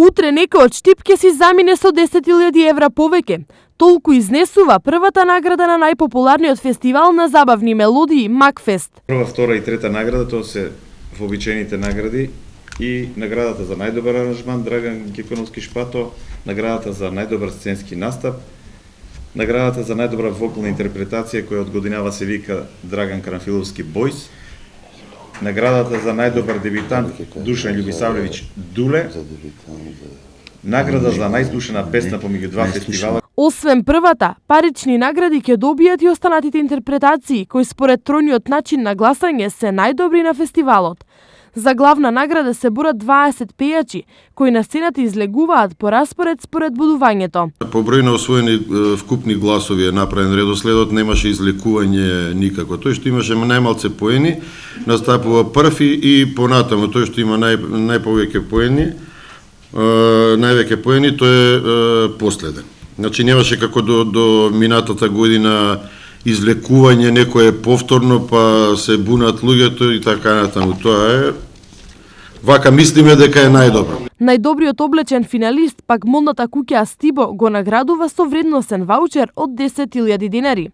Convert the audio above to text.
Утре некој од Штип ќе си замине со 10.000 евра повеќе. Толку изнесува првата награда на најпопуларниот фестивал на забавни мелодии Макфест. Прва, втора и трета награда тоа се вообичаените награди и наградата за најдобар аранжман Драган Кеконовски Шпато, наградата за најдобар сценски настап, наградата за најдобра вокална интерпретација која од годинава се вика Драган Карамфиловски Бойс, наградата за најдобар дебитант Душан Љубисавлевиќ Дуле, награда за најслушана песна помеѓу два фестивала. Освен првата, парични награди ќе добијат и останатите интерпретации, кои според тројниот начин на гласање се најдобри на фестивалот. За главна награда се борат 20 пејачи, кои на сцената излегуваат по распоред според бодувањето. По број на освоени вкупни гласови е направен редоследот, немаше излекување никако. Тој што имаше најмалце поени, настапува прв и понатаму тој што има најповеќе поени, највеќе поени, тој е последен. Значи немаше како до минатата година излекување, некое повторно, па се бунат луѓето и така натаму. Тоа е, вака мислиме дека е најдобро. Најдобриот облечен финалист, пак модната куќа Астибо, го наградува со вредносен ваучер од 10.000 динари.